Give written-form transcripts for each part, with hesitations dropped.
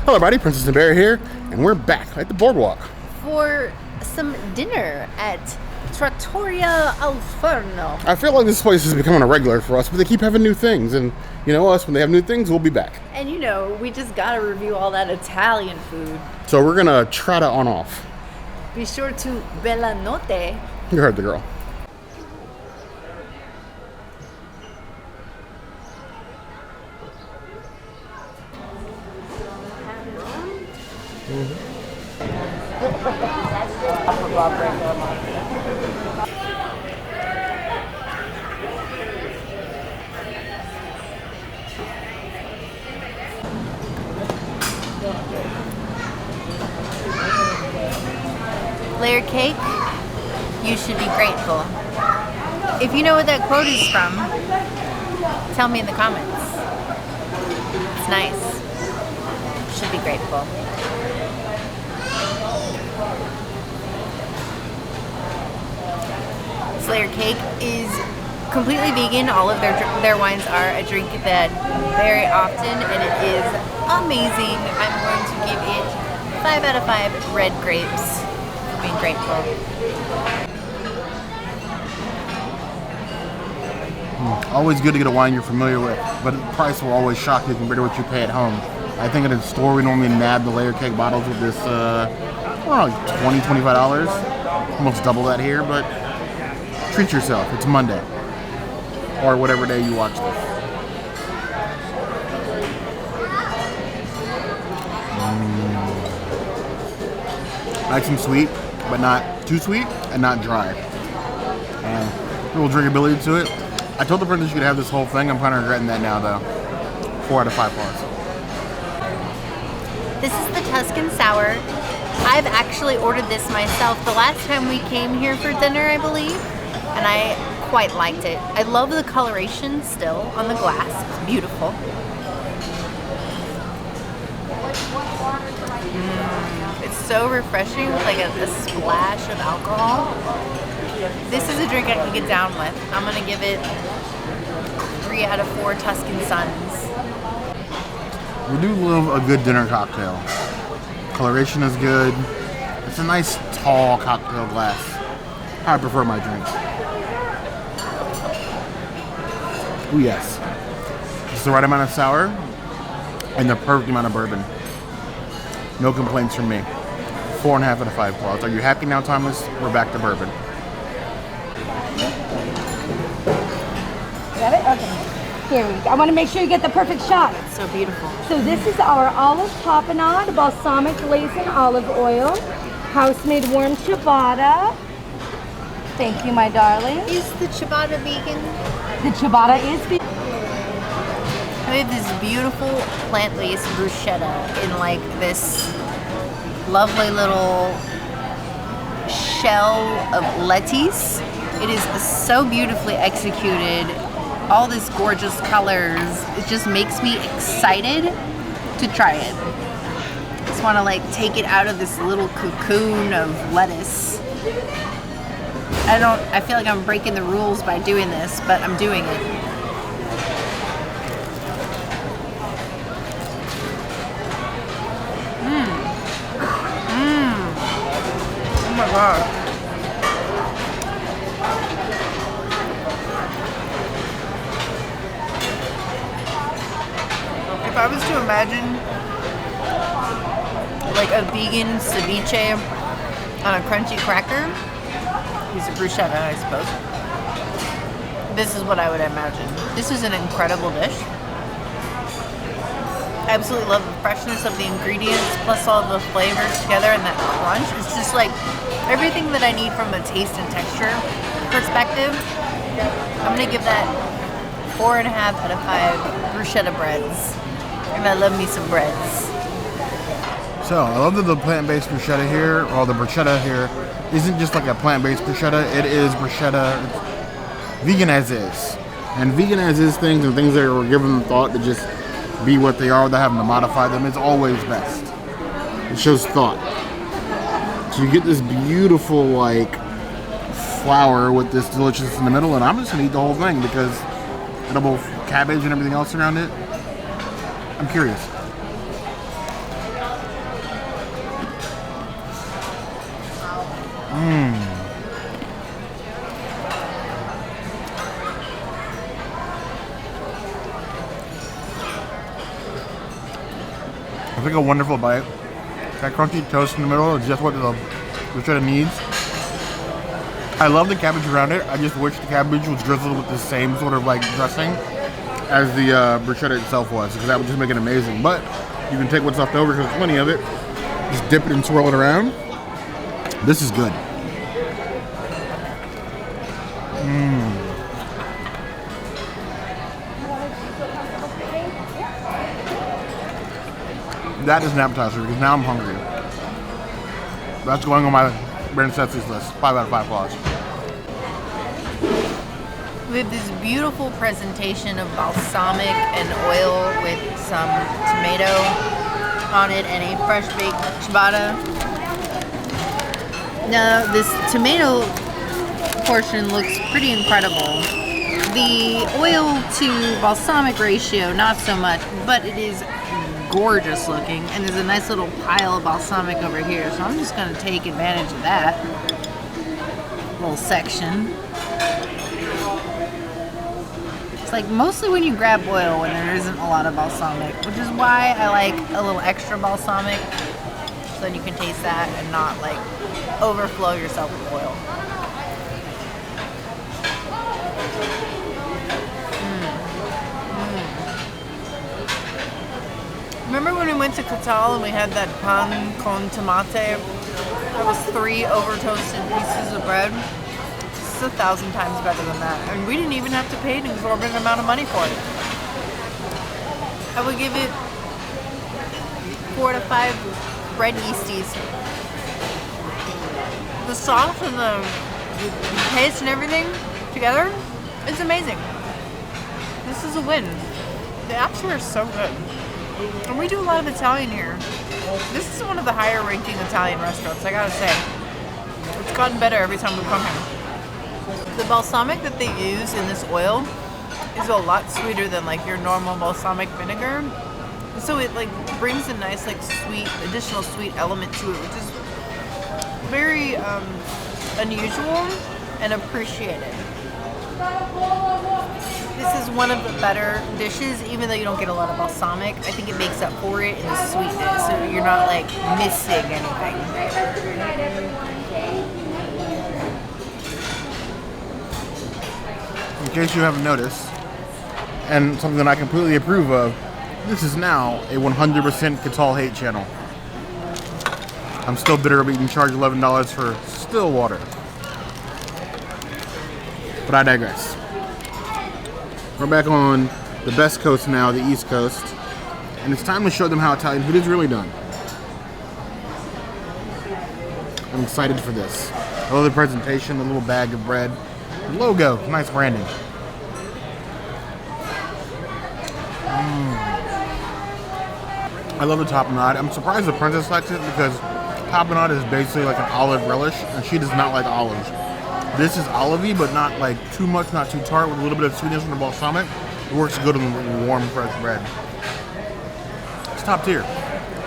Hello everybody, Princess and Bear here, and we're back at the Boardwalk. For some dinner at Trattoria al Forno. I feel like this place is becoming a regular for us, but they keep having new things, and you know us, when they have new things, we'll be back. And you know, we just gotta review all that Italian food. So we're gonna try to on off. Be sure to bella notte. You heard the girl. Layer cake, you should be grateful. If you know what that quote is from, tell me in the comments. It's nice. You should be grateful. This layer cake is completely vegan. All of their wines are. I drink that very often and it is amazing. I'm going to give it 5 out of 5 red grapes. Being grateful. Always good to get a wine you're familiar with, but the price will always shock you compared to what you pay at home. I think at the store we normally nab the layer cake bottles with this, I don't know, like $20, $25. Almost double that here, but treat yourself. It's Monday. Or whatever day you watch this. Nice and sweet, but not too sweet and not dry. A little drinkability to it. I told the princess you could have this whole thing. I'm kind of regretting that now, though. 4 out of 5 bars. This is the Tuscan Sour. I've actually ordered this myself the last time we came here for dinner, I believe, and I quite liked it. I love the coloration still on the glass. It's beautiful. It's so refreshing with like a splash of alcohol. This is a drink I can get down with. I'm gonna give it 3 out of 4 Tuscan Suns. We do love a good dinner cocktail. Coloration is good. It's a nice tall cocktail glass. I prefer my drinks. Oh yes. Just the right amount of sour and the perfect amount of bourbon. No complaints from me. 4.5 out of 5 claws. Are you happy now, Thomas? We're back to bourbon. Got it? Okay. Here we go. I want to make sure you get the perfect shot. It's so beautiful. So this is our olive tapenade, balsamic glaze and olive oil, house-made warm ciabatta. Thank you, my darling. Is the ciabatta vegan? The ciabatta is vegan. I have this beautiful plant-based bruschetta in like this lovely little shell of lettuce. It is so beautifully executed. All these gorgeous colors. It just makes me excited to try it. Just want to like take it out of this little cocoon of lettuce. I feel like I'm breaking the rules by doing this, but I'm doing it. Oh my god. If I was to imagine like a vegan ceviche on a crunchy cracker, use a bruschetta, I suppose. This is what I would imagine. This is an incredible dish. I absolutely love the freshness of the ingredients plus all the flavors together and that crunch. It's just like everything that I need from a taste and texture perspective. I'm gonna give that 4.5 out of 5 bruschetta breads. And I love me some breads. So, I love that the plant-based bruschetta here, or the bruschetta here, isn't just like a plant-based bruschetta. It is bruschetta vegan as is. And vegan as is things and things that were given thought to just be what they are without having to modify them is always best. It shows thought. So you get this beautiful like flour with this deliciousness in the middle, and I'm just gonna eat the whole thing because edible cabbage and everything else around it. I'm curious. It's like a wonderful bite. That crunchy toast in the middle is just what the bruschetta needs. I love the cabbage around it. I just wish the cabbage was drizzled with the same sort of like dressing as the bruschetta itself was, because that would just make it amazing. But you can take what's left over, because there's plenty of it. Just dip it and swirl it around. This is good. That is an appetizer, because now I'm hungry. That's going on my Brand Setsy's list. 5 out of 5 claws. We have this beautiful presentation of balsamic and oil with some tomato on it and a fresh baked ciabatta. Now this tomato portion looks pretty incredible. The oil to balsamic ratio, not so much, but it is gorgeous looking, and there's a nice little pile of balsamic over here, so I'm just going to take advantage of that little section. It's like mostly when you grab oil when there isn't a lot of balsamic, which is why I like a little extra balsamic, so then you can taste that and not like overflow yourself with oil. Remember when we went to Catal and we had that pan con tomate? That was 3 over-toasted pieces of bread. This is 1,000 times better than that. And we didn't even have to pay an exorbitant amount of money for it. I would give it 4 to 5 bread yeasties. The sauce and the taste and everything together is amazing. This is a win. The apps here are so good. And we do a lot of Italian here. This is one of the higher ranking Italian restaurants, I gotta say. It's gotten better every time we come here. The balsamic that they use in this oil is a lot sweeter than like your normal balsamic vinegar. So it like brings a nice like sweet, additional sweet element to it, which is very unusual and appreciated. This is one of the better dishes, even though you don't get a lot of balsamic. I think it makes up for it in the sweetness, so you're not like missing anything. In case you haven't noticed, and something that I completely approve of, this is now a 100% Catal hate channel. I'm still bitter about being charged $11 for still water. But I digress. We're back on the best coast now, the East Coast, and it's time to show them how Italian food is really done. I'm excited for this. I love the presentation, the little bag of bread, the logo, nice branding. I love the tapenade. I'm surprised the princess likes it, because tapenade is basically like an olive relish, and she does not like olives. This is olivey, but not like too much, not too tart, with a little bit of sweetness from the balsamic. It works good on warm, fresh bread. It's top tier.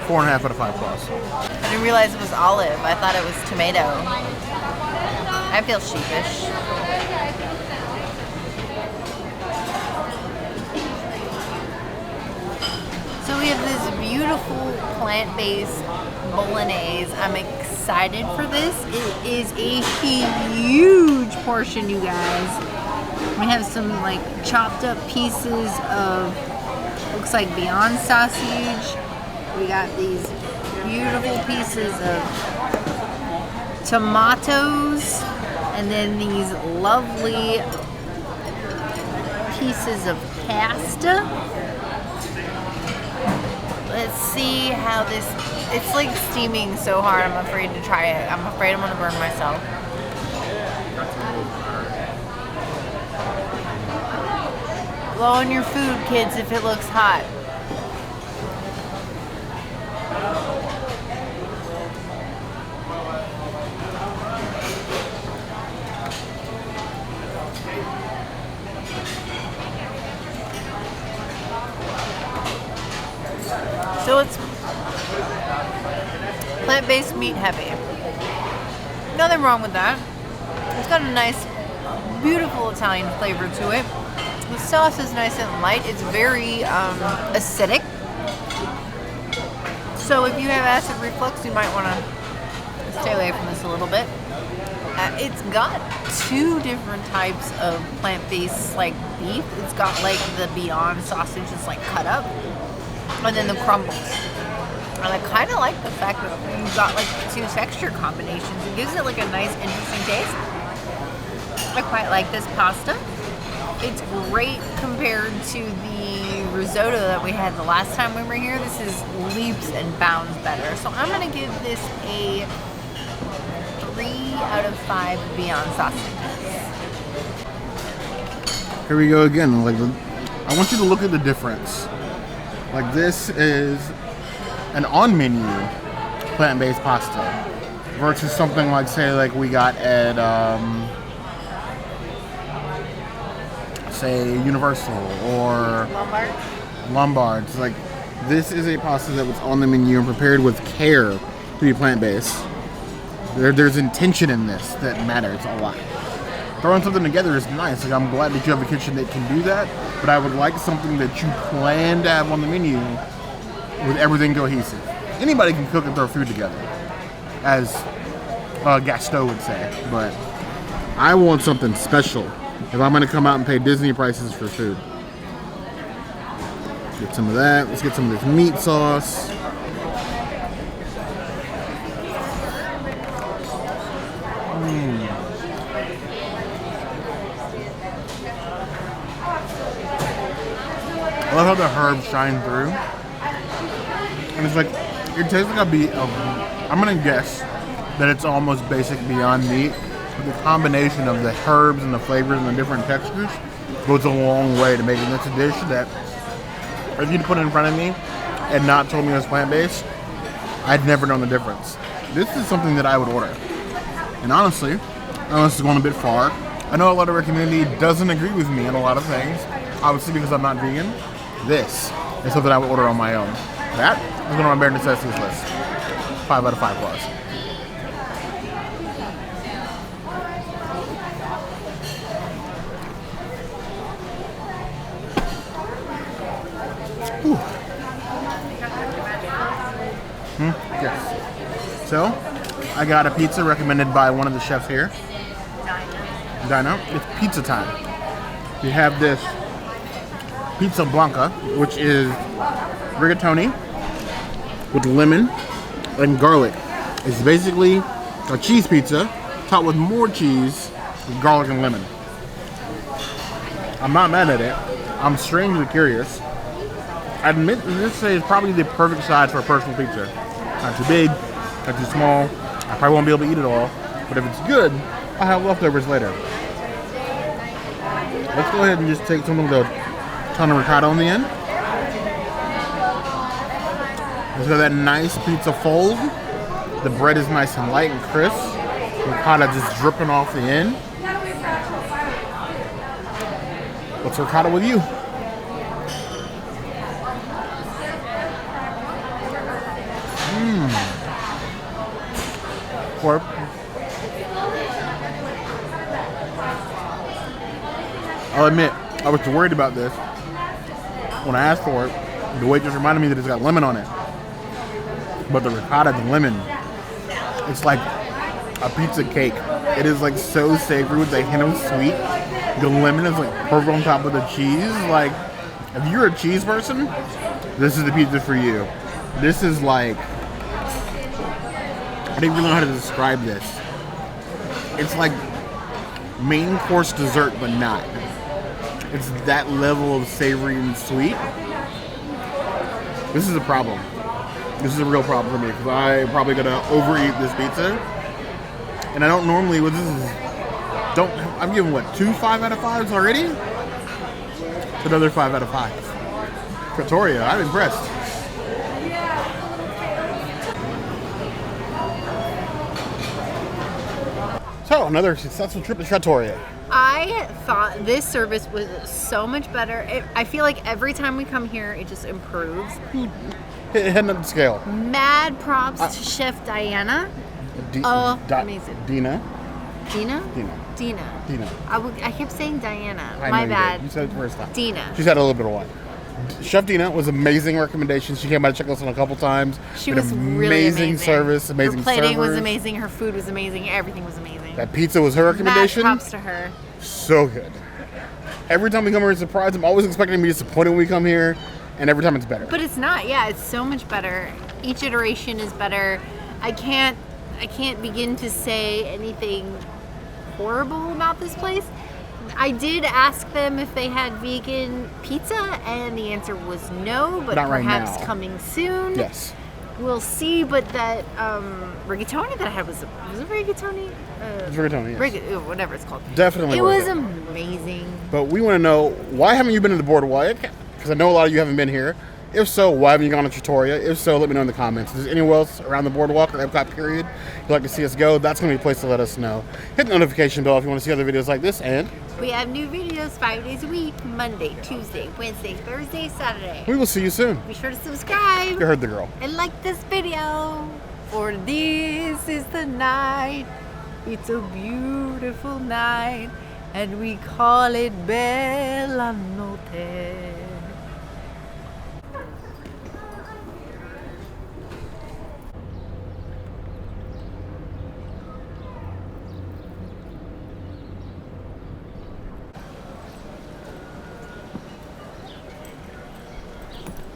4.5 out of 5 claws. I didn't realize it was olive. I thought it was tomato. I feel sheepish. So we have this beautiful plant-based bolognese. I'm excited for this. It is a huge portion, you guys. We have some like chopped up pieces of, looks like Beyond sausage. We got these beautiful pieces of tomatoes, and then these lovely pieces of pasta. Let's see how this, it's like steaming so hard, I'm afraid to try it. I'm afraid I'm gonna burn myself. Blow on your food, kids, if it looks hot. So it's plant-based meat heavy. Nothing wrong with that. It's got a nice, beautiful Italian flavor to it. The sauce is nice and light. It's very acidic. So if you have acid reflux, you might want to stay away from this a little bit. It's got two different types of plant-based like beef. It's got like the Beyond sausage that's like cut up, and then the crumbles. And I kind of like the fact that you've got like two texture combinations. It gives it like a nice, interesting taste. I quite like this pasta. It's great compared to the risotto that we had the last time we were here. This is leaps and bounds better. So I'm gonna give this a 3 out of 5 Beyond sausages. Here we go again. Like, I want you to look at the difference. Like, this is an on-menu plant-based pasta versus something like, say, like we got at, say, Universal or Lombard's. Like, this is a pasta that was on the menu and prepared with care to be plant-based. There's intention in this that matters a lot. Throwing something together is nice. Like, I'm glad that you have a kitchen that can do that, but I would like something that you plan to have on the menu with everything cohesive. Anybody can cook and throw food together, as Gaston would say, but I want something special if I'm gonna come out and pay Disney prices for food. Get some of that. Let's get some of this meat sauce. I love how the herbs shine through. And it's like, it tastes like I'm gonna guess that it's almost basic Beyond Meat. But the combination of the herbs and the flavors and the different textures goes a long way to making this a dish that, if you'd put it in front of me and not told me it was plant-based, I'd never known the difference. This is something that I would order. And honestly, unless it's going a bit far, I know a lot of our community doesn't agree with me on a lot of things, obviously because I'm not vegan. This is something I would order on my own. That is going on my bare necessities list. 5 out of 5 plus. Yes. So, I got a pizza recommended by one of the chefs here. Dinah. It's pizza time. We have this pizza Bianca, which is rigatoni with lemon and garlic. It's basically a cheese pizza topped with more cheese with garlic and lemon. I'm not mad at it. I'm strangely curious. I admit that this is probably the perfect size for a personal pizza. Not too big, not too small. I probably won't be able to eat it all, but if it's good, I'll have leftovers later. Let's go ahead and just take some of the ton of ricotta on the end. Let's got that nice pizza fold. The bread is nice and light and crisp. Ricotta just dripping off the end. What's ricotta with you? Or I'll admit, I was worried about this when I asked for it. The waitress reminded me that it's got lemon on it. But the ricotta, the lemon, it's like a pizza cake. It is like so savory with a hint of sweet. The lemon is like perfect on top of the cheese. Like, if you're a cheese person, this is the pizza for you. This is like, I don't even know how to describe this. It's like main course dessert, but not. It's that level of savory and sweet. This is a problem. This is a real problem for me because I'm probably gonna overeat this pizza. And I don't normally, I'm giving what, 2 5 out of 5s already? Another 5 out of 5. Trattoria, I'm impressed. So, another successful trip to Trattoria. I thought this service was so much better. I feel like every time we come here, it just improves. Heading up the scale. Mad props to Chef Diana. Amazing. Dina. I kept saying Diana. I My know bad. You said it the first time. Dina. She's had a little bit of wine. Chef Dina was amazing recommendation. She came by to check us on a couple times. She Did was really amazing. Service, amazing Her plating was servers. amazing. Her food was amazing. Everything was amazing. That pizza was her recommendation. Mad props to her. So good. Every time we come here, it's a surprise. I'm always expecting to be disappointed when we come here, and every time it's better. But it's not. Yeah, it's so much better. Each iteration is better. I can't begin to say anything horrible about this place. I did ask them if they had vegan pizza, and the answer was no, but Not right perhaps now. coming soon. Yes. We'll see, but that rigatoni that I had was it rigatoni? It's rigatoni, yes. Whatever it's called. Definitely It worth was it. amazing. But we want to know, why haven't you been to the Boardwalk? Because I know a lot of you haven't been here. If so, why haven't you gone to Trattoria? If so, let me know in the comments. If there's anywhere else around the Boardwalk or Epcot period you'd like to see us go, that's going to be a place to let us know. Hit the notification bell if you want to see other videos like this, and We have new videos 5 days a week, Monday, Tuesday, Wednesday, Thursday, Saturday. we will see you soon. Be sure to subscribe You heard the girl. and like this video. For this is the night. It's a beautiful night, and we call it Bella Notte.